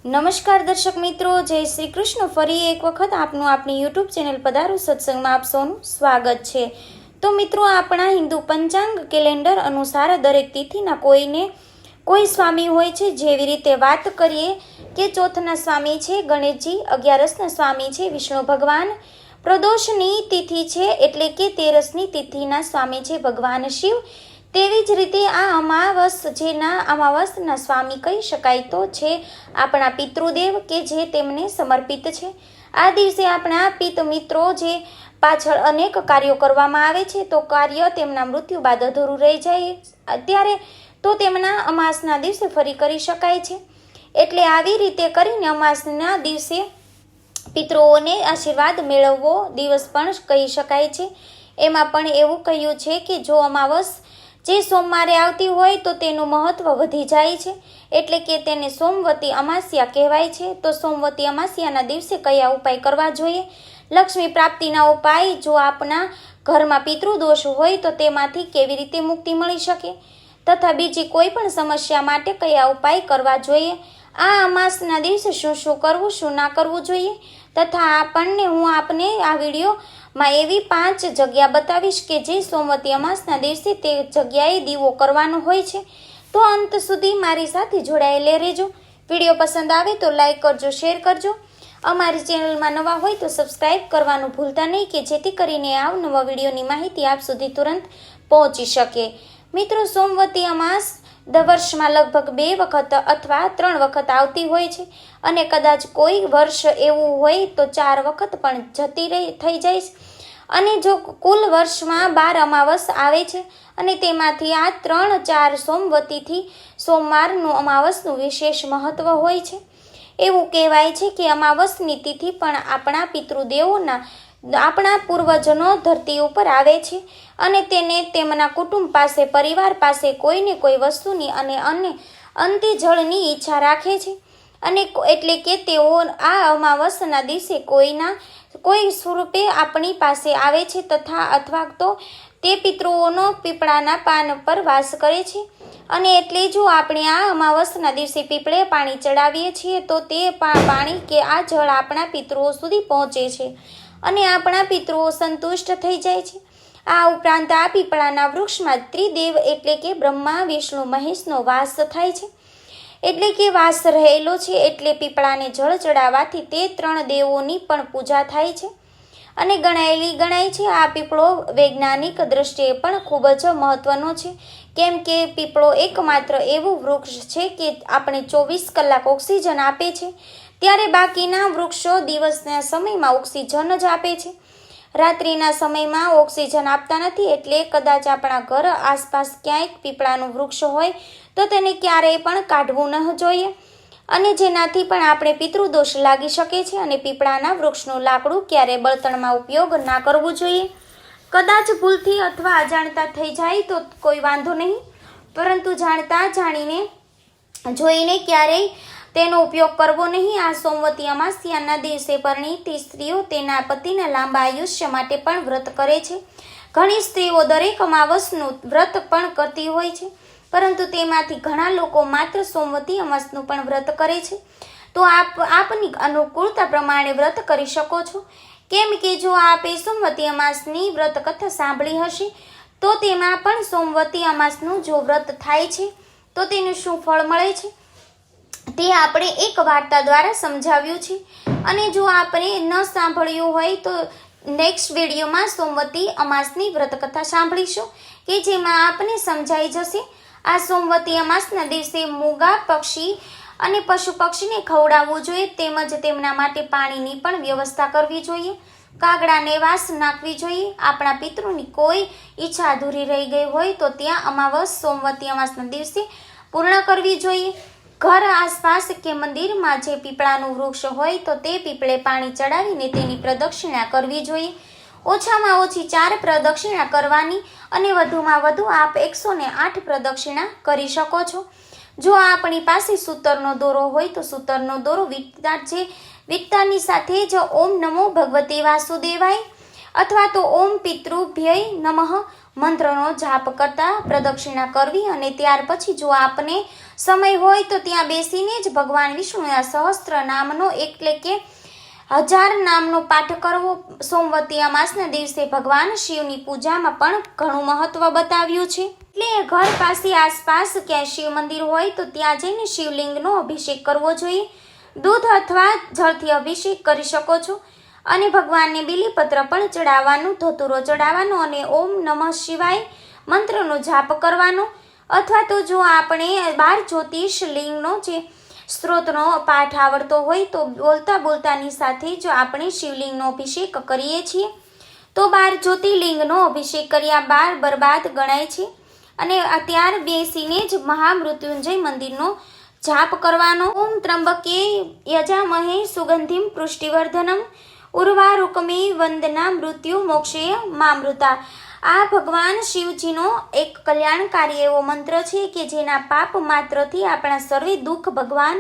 નમસ્કાર દર્શક મિત્રો, જય શ્રી કૃષ્ણ। ફરી એક વખત આપનું આપણી યુટ્યુબ ચેનલ પધારો સત્સંગમાં આપ સૌનું સ્વાગત છે। તો મિત્રો, આપણા હિન્દુ પંચાંગ કેલેન્ડર અનુસાર દરેક તિથિના કોઈ સ્વામી હોય છે। જેવી રીતે વાત કરીએ કે ચોથના સ્વામી છે ગણેશજી, 11ના સ્વામી છે વિષ્ણુ ભગવાન, પ્રદોષની તિથિ છે એટલે કે 13ની તિથિના સ્વામી છે ભગવાન શિવ। તેવી જ રીતે આ અમાવસના સ્વામી કહી શકાય તો છે આપણા પિતૃદેવ કે જે તેમને સમર્પિત છે। આ દિવસે આપણા પિત મિત્રો જે પાછળ અનેક કાર્યો કરવામાં આવે છે તો કાર્ય તેમના મૃત્યુ બાદ અધૂરું રહી જાય ત્યારે તો તેમના અમાસના દિવસે ફરી કરી શકાય છે। એટલે આવી રીતે કરીને અમાસના દિવસે પિતૃઓને આશીર્વાદ મેળવવો દિવસ પણ કહી શકાય છે। એમાં પણ એવું કહ્યું છે કે જો અમાવસ જે સોમવારે આવતી હોય તો તેનું મહત્વ વધી જાય છે, એટલે કે તેને સોમવતી અમાસ્યા કહેવાય છે। તો સોમવતી અમાસ્યાના દિવસે કયા ઉપાય કરવા જોઈએ? લક્ષ્મી પ્રાપ્તિના ઉપાય, જો આપના ઘરમાં પિતૃદોષ હોય તો તેમાંથી કેવી રીતે મુક્તિ મળી શકે, તથા બીજી કોઈ પણ સમસ્યા માટે કયા ઉપાય કરવા જોઈએ, આ અમાસના દિવસે શું કરવું શું ના કરવું જોઈએ, તથા હું આપને આ વિડીયોમાં એવી 5 જગ્યા બતાવીશ કે જે સોમવતી અમાસના દિવસે તે જગ્યાએ દીવો કરવાનો હોય છે। તો અંત સુધી મારી સાથે જોડાયેલે રહેજો। વિડીયો પસંદ આવે તો લાઈક કરજો, શેર કરજો। અમારી ચેનલમાં નવા હોય તો સબસ્ક્રાઈબ કરવાનું ભૂલતા નહીં કે જેથી કરીને નવા વિડીયોની માહિતી આપ સુધી તુરંત પહોંચી શકે। મિત્રો, સોમવતી અમાસ વર્ષમાં લગભગ 2 વખત અથવા 3 વખત આવતી હોય છે અને કદાચ કોઈ વર્ષ એવું હોય તો 4 વખત પણ થઈ જાય છે। અને જો કુલ વર્ષમાં 12 અમાવસ આવે છે અને તેમાંથી આ 3-4 સોમવતીથી સોમવારનું અમાવસનું વિશેષ મહત્વ હોય છે। એવું કહેવાય છે કે અમાવસની તિથિ પણ આપણા પિતૃદેવોના આપણા પૂર્વજનો ધરતી ઉપર આવે છે અને તેને તેમના કુટુંબ પાસે, પરિવાર પાસે કોઈને કોઈ વસ્તુની અને અંતિજળની ઈચ્છા રાખે છે અને એટલે કે તેઓ આ અમાવસના દિવસે કોઈ સ્વરૂપે આપણી પાસે આવે છે અથવા તો તે પિતૃઓનો પીપળાના પાન પર વાસ કરે છે। અને એટલે જો આપણે આ અમાવસના દિવસે પીપળે પાણી ચડાવીએ છીએ તો તે પાણી કે આ જળ આપણા પિતૃઓ સુધી પહોંચે છે અને આપણા પિતૃઓ સંતુષ્ટ થઈ જાય છે। આ ઉપરાંત આ પીપળાના વૃક્ષમાં ત્રિદેવ એટલે કે બ્રહ્મા, વિષ્ણુ, મહેશનો વાસ થાય છે, એટલે કે વાસ રહેલો છે। એટલે પીપળાને જળ ચડાવવાથી તે 3 દેવોની પણ પૂજા થાય છે અને ગણાય છે। આ પીપળો વૈજ્ઞાનિક દ્રષ્ટિએ પણ ખૂબ જ મહત્વનો છે, કેમ કે પીપળો એકમાત્ર એવું વૃક્ષ છે કે આપણે 24 કલાક ઓક્સિજન આપે છે, ત્યારે બાકીના વૃક્ષો દિવસના સમયમાં ઓક્સિજન જ આપે છે, રાત્રિના સમયમાં ઓક્સિજન આપતા નથી। એટલે કદાચ આપણા ઘર આસપાસ ક્યાંય પીપળાનું વૃક્ષ હોય તો તેને ક્યારેય પણ કાઢવું ન જોઈએ અને જેનાથી પણ આપણે પિતૃદોષ લાગી શકે છે અને પીપળાના વૃક્ષનું લાકડું ક્યારેય બળતણમાં ઉપયોગ ના કરવું જોઈએ। કદાચ ભૂલથી અથવા અજાણતા થઈ જાય તો કોઈ વાંધો નહીં, પરંતુ જાણીને જોઈને ક્યારેય તેનો ઉપયોગ કરવો નહીં। આ સોમવતી અમાસ્યાના દિવસે પરિણીતી સ્ત્રીઓ તેના પતિના લાંબા આયુષ્ય માટે પણ વ્રત કરે છે। ઘણી સ્ત્રીઓ દરેક અમાવસનું વ્રત પણ કરતી હોય છે, પરંતુ તેમાંથી ઘણા લોકો માત્ર સોમવતી અમાસનું પણ વ્રત કરે છે। તો આપની અનુકૂળતા પ્રમાણે વ્રત કરી શકો છો, કેમ કે જો આપે સોમવતી અમાસની વ્રત કથા સાંભળી હશે તો તેમાં પણ સોમવતી અમાસનું જો વ્રત થાય છે તો તેનું શું ફળ મળે છે તે આપણે એક વાર્તા દ્વારા સમજાવ્યું છે। અને જો આપણે ન સાંભળ્યું હોય તો નેક્સ્ટ વિડીયોમાં સોમવતી અમાસની વ્રત કથા સાંભળીશું કે જેમાં આપને સમજાઈ જશે। આ સોમવતી અમાસના દિવસે મૂંગા પક્ષી અને પશુ પક્ષીને ખવડાવવું જોઈએ, તેમજ તેમના માટે પાણીની પણ વ્યવસ્થા કરવી જોઈએ, કાગડાને વાસ નાખવી જોઈએ। આપણા પિતૃની કોઈ ઈચ્છા અધૂરી રહી ગઈ હોય તો ત્યાં સોમવતી અમાસના દિવસે પૂર્ણ કરવી જોઈએ। ઘર આસપાસ કે મંદિરમાં જે પીપળાનું વૃક્ષ હોય તો તે પીપળે પાણી ચડાવીને તેની પ્રદક્ષિણા કરવી જોઈએ। ઓછામાં ઓછી 4 પ્રદક્ષિણા કરવાની અને વધુમાં વધુ આપ 108 પ્રદક્ષિણા કરી શકો છો। જો આપણી પાસે સૂતરનો દોરો હોય તો સૂતરનો દોરો વીંટતાની સાથે જ ઓમ નમો ભગવતે વાસુદેવાય અથવા તો ઓમ પિતૃભ્ય નમઃ મંત્રનો જાપ કરતા પ્રદક્ષિણા કરવી અને ત્યાર પછી જો આપને સમય હોય તો ત્યાં બેસીને જ ભગવાન વિષ્ણુના સહસ્ત્ર નામનો એટલે કે 1000 નામનો પાઠ કરવો. સોમવતી અમાસના દિવસે ભગવાન શિવની પૂજામાં પણ ઘણું મહત્વ બતાવ્યું છે. એટલે ઘર પાસે આસપાસ ક્યાંય શિવ મંદિર હોય તો ત્યાં જઈને શિવલિંગનો અભિષેક કરવો જોઈએ. દૂધ અથવા જળથી અભિષેક કરી શકો છો અને ભગવાનને બીલીપત્ર પણ ચડાવવાનું, ધતૂરો ચડાવવાનો અને ઓમ નમઃ શિવાય મંત્રનો જાપ કરવાનો. અથવા તો જો આપણે 12 જ્યોતિષલિંગનો જે સ્ત્રોતનો પાઠ આવડતો હોય તો બોલતાની સાથે જો આપણે શિવલિંગનો અભિષેક કરીએ છીએ તો 12 જ્યોતિર્લિંગનો અભિષેક કર્યા 12 બરબાદ ગણાય છે. અને ત્યાર બેસીને જ મહામૃત્યુંજય મંદિરનો જાપ કરવાનો. ઓમ ત્રંબકે યજામહે સુગંધિમ પુષ્ટિવર્ધનમ ઉર્વારુકમે વંદના મૃત્યુ મોક્ષે મામૃતા. આ ભગવાન શિવજીનો એક કલ્યાણકારી એવો મંત્ર છે કે જેના પાપ માત્રથી આપણા સર્વે દુઃખ ભગવાન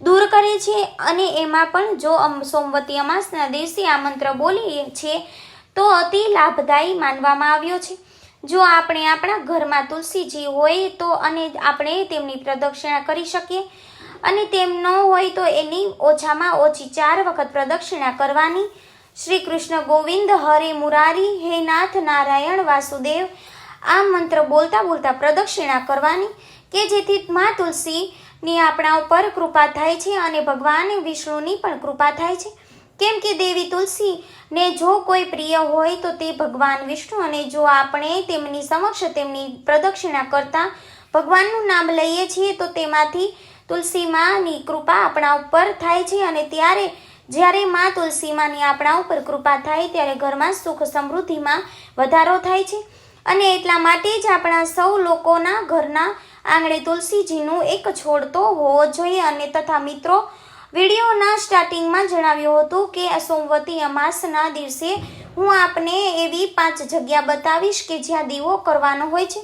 દૂર કરે છે. અને એમાં પણ જો સોમવતી અમાસના દિવસે આ મંત્ર બોલીએ છીએ તો અતિ લાભદાયી માનવામાં આવ્યો છે. જો આપણે આપણા ઘરમાં તુલસીજી હોય તો અને આપણે તેમની પ્રદક્ષિણા કરી શકીએ અને તેમ ન હોય તો એની ઓછામાં ઓછી 4 વખત પ્રદક્ષિણા કરવાની. શ્રી કૃષ્ણ ગોવિંદ હરે મુરારી હે નાથ નારાયણ વાસુદેવ આ મંત્ર બોલતા પ્રદક્ષિણા કરવાની કે જેથી મા તુલસીની આપણા ઉપર કૃપા થાય છે અને ભગવાન વિષ્ણુની પણ કૃપા થાય છે. કેમ કે દેવી તુલસીને જો કોઈ પ્રિય હોય તો તે ભગવાન વિષ્ણુ, અને જો આપણે તેમની સમક્ષ તેમની પ્રદક્ષિણા કરતા ભગવાનનું નામ લઈએ છીએ તો તેમાંથી તુલસી માની કૃપા આપણા ઉપર થાય છે. અને જ્યારે મા તુલસી માની આપણા ઉપર કૃપા થાય ત્યારે ઘરમાં સુખ સમૃદ્ધિમાં વધારો થાય છે. અને એટલા માટે જ આપણા સૌ લોકોના ઘરના આંગણે તુલસીજીનું એક છોડ તો હોવો જોઈએ. અને તથા મિત્રો, વિડીયોના સ્ટાર્ટિંગમાં જણાવ્યું હતું કે સોમવતી અમાસના દિવસે હું આપને એવી 5 જગ્યા બતાવીશ કે જ્યાં દીવો કરવાનો હોય છે,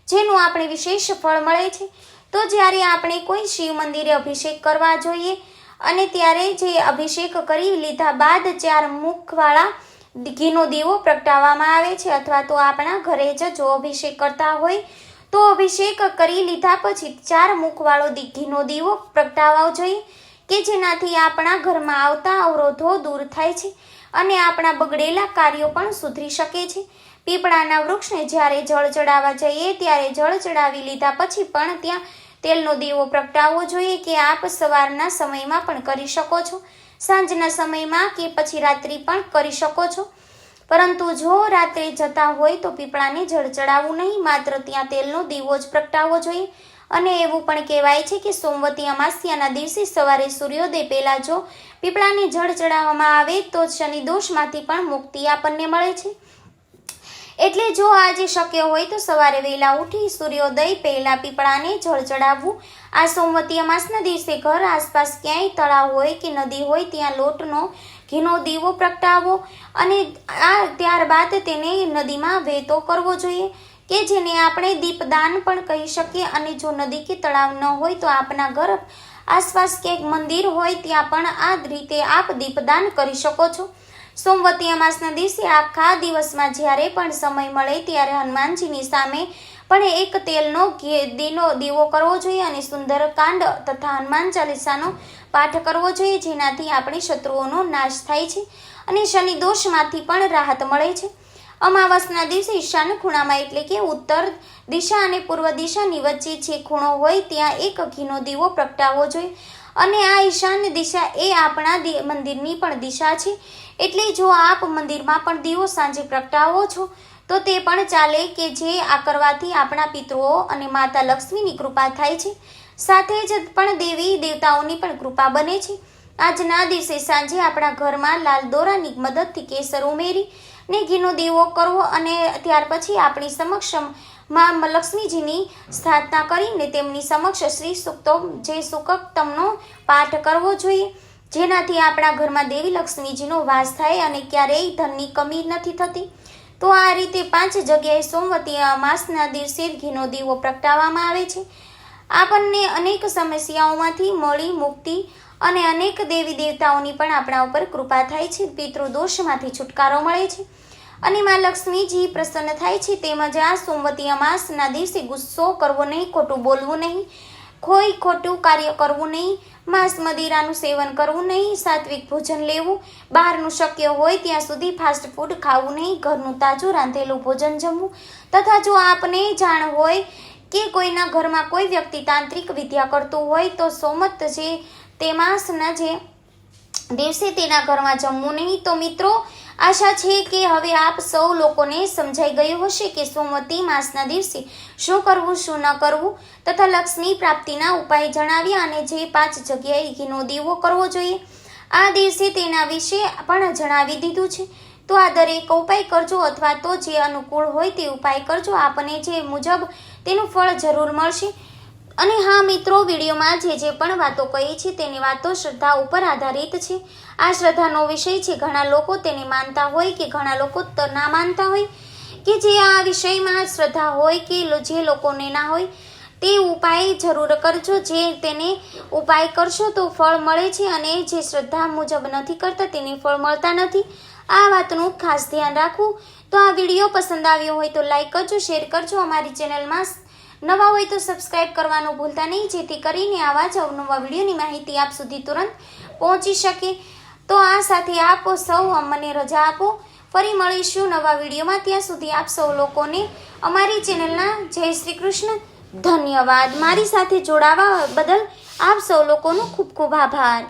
જેનું આપણે વિશેષ ફળ મળે છે. તો જ્યારે આપણે કોઈ શિવ મંદિરે અભિષેક કરવા જોઈએ અને ત્યારે જે અભિષેક કરી લીધા બાદ 4 મુખવાળા ઘીનો દીવો પ્રગટાવવામાં આવે છે. અથવા તો આપણા ઘરે જ જો અભિષેક કરતા હોય તો અભિષેક કરી લીધા પછી 4 મુખવાળો ઘીનો દીવો પ્રગટાવવો જોઈએ કે જેનાથી આપણા ઘરમાં આવતા અવરોધો દૂર થાય છે અને આપણા બગડેલા કાર્યો પણ સુધરી શકે છે. પીપળાના વૃક્ષને જ્યારે જળ ચડાવવા જઈએ ત્યારે જળ ચડાવી લીધા પછી પણ ત્યાં તેલનો દીવો પ્રગટાવવો જોઈએ કે આપ સવારના સમયમાં પણ કરી શકો છો, સાંજના સમયમાં કે પછી રાત્રિ પણ કરી શકો છો. પરંતુ જો રાત્રે જતા હોય તો પીપળાને જળ ચડાવવું નહીં, માત્ર ત્યાં તેલનો દીવો જ પ્રગટાવવો જોઈએ. અને એવું પણ કહેવાય છે કે સોમવતી અમાસ્યાના દિવસે સવારે સૂર્યોદય પહેલાં જો પીપળાને જળ ચડાવવામાં આવે તો શનિ દોષમાંથી પણ મુક્તિ આપણને મળે છે. એટલે જો આજે શક્ય હોય તો સવારે વહેલા ઉઠી સૂર્યોદય પહેલાં પીપળાને જળ ચડાવવું. આ સોમવતી અમાસના દિવસે ઘર આસપાસ ક્યાંય તળાવ હોય કે નદી હોય ત્યાં લોટનો ઘીનો દીવો પ્રગટાવવો અને ત્યારબાદ તેને નદીમાં વહેતો કરવો જોઈએ કે જેને આપણે દીપદાન પણ કહી શકીએ. અને જો નદી કે તળાવ ન હોય તો આપના ઘર આસપાસ ક્યાંક મંદિર હોય ત્યાં પણ આ રીતે આપ દીપદાન કરી શકો છો. સોમવતી અમાસના દિવસે આખા દિવસમાં જ્યારે પણ સમય મળે ત્યારે હનુમાનજીની સામે પણ એક તેલનો દીવો કરવો જોઈએ અને સુંદરકાંડ તથા હનુમાન ચાલીસાનો પાઠ કરવો જોઈએ, જેનાથી આપણી શત્રુઓનો નાશ થાય છે અને શનિ દોષમાંથી પણ રાહત મળે છે. અમાવસના દિવસે ઈશાન ખૂણામાં એટલે કે ઉત્તર દિશા અને પૂર્વ દિશાની વચ્ચે જે ખૂણો હોય ત્યાં એક ઘીનો દીવો પ્રગટાવવો જોઈએ. અને આ ઈશાન દિશા એ આપણા મંદિરની પણ દિશા છે. એટલે જો આપ મંદિરમાં પણ દીવો સાંજે પ્રગટાવો છો તો તે પણ ચાલે કે જે આ કરવાથી આપણા પિતૃઓ અને માતા લક્ષ્મીની કૃપા થાય છે. સાથે જ પણ દેવી દેવતાઓની પણ કૃપા બને છે. આજના દિવસે સાંજે આપણા ઘરમાં લાલ દોરાની મદદથી કેસર ઉમેરી ને ઘીનો દીવો કરવો અને ત્યાર પછી આપણી સમક્ષ માં લક્ષ્મીજીની સ્થાપના કરીને તેમની સમક્ષ શ્રી સૂક્તો જે સુક્તમનો પાઠ કરવો જોઈએ, જેનાથી આપણા ઘરમાં દેવી લક્ષ્મીજીનો વાસ થાય અને ક્યારેય ધનની કમી નથી થતી. તો આ રીતે 5 જગ્યાએ સોમવતી અમાસના દિવસે ઘીનો દીવો પ્રગટાવવામાં આવે છે. આપણને અનેક સમસ્યાઓમાંથી મળી મુક્તિ અને અનેક દેવી દેવતાઓની પણ આપણા ઉપર કૃપા થાય છે. પિતૃદોષમાંથી છુટકારો મળે છે અને માં લક્ષ્મીજી પ્રસન્ન થાય છે. તેમજ આ સોમવતી અમાસના દિવસે ગુસ્સો કરવો નહીં, ખોટું બોલવું નહીં, કોઈ ખોટું કાર્ય કરવું નહીં, માંસ મદિરાનું સેવન કરવું નહીં, સાત્વિક ભોજન લેવું, બહારનું શક્ય હોય ત્યાં સુધી ફાસ્ટ ફૂડ ખાવું નહીં, ઘરનું તાજું રાંધેલું ભોજન જમવું. તથા જો આપને જાણ હોય કે કોઈના ઘરમાં કોઈ વ્યક્તિ તાંત્રિક વિદ્યા કરતું હોય તો સોમત જે તે માસના જે દિવસે તેના ઘરમાં જમવું નહીં. તો મિત્રો, આશા છે કે હવે આપ સૌ લોકોને સમજાઈ ગયું હશે કે સોમવતી માસના દિવસે શું કરવું, શું ન કરવું, તથા લક્ષ્મી પ્રાપ્તિના ઉપાય જણાવ્યા અને જે 5 જગ્યાએ ઘીનો દીવો કરવો જોઈએ આ દિવસે તેના વિશે પણ જણાવી દીધું છે. તો આ દરેક ઉપાય કરજો, અથવા તો જે અનુકૂળ હોય તે ઉપાય કરજો. આપને જે મુજબ તેનું ફળ જરૂર મળશે. અને હા મિત્રો, વિડીયોમાં જે પણ વાતો કહી છે તેની વાતો શ્રદ્ધા ઉપર આધારિત છે. આ શ્રદ્ધાનો વિષય છે. ઘણા લોકો તેને માનતા હોય કે ઘણા લોકો ના માનતા હોય, કે જે આ વિષયમાં શ્રદ્ધા હોય કે જે લોકોને ના હોય તે ઉપાય જરૂર કરજો. જે તેને ઉપાય કરશો તો ફળ મળે છે, અને જે શ્રદ્ધા મુજબ નથી કરતા તેને ફળ મળતા નથી. આ વાતનું ખાસ ધ્યાન રાખવું. તો આ વિડીયો પસંદ આવ્યો હોય તો લાઈક કરજો, શેર કરજો. અમારી ચેનલમાં નવા હોય તો સબસ્ક્રાઇબ કરવાનું ભૂલતા નહીં, જેથી કરીને આવા જ અવનવા વિડીયોની માહિતી આપ સુધી તુરંત પહોંચી શકે. તો આ સાથે આપ સૌ મને રજા આપો. ફરી મળીશું નવા વિડીયોમાં. ત્યાં સુધી આપ સૌ લોકોને અમારી ચેનલના જય શ્રી કૃષ્ણ. ધન્યવાદ. મારી સાથે જોડાવા બદલ આપ સૌ લોકોનો ખૂબ ખૂબ આભાર.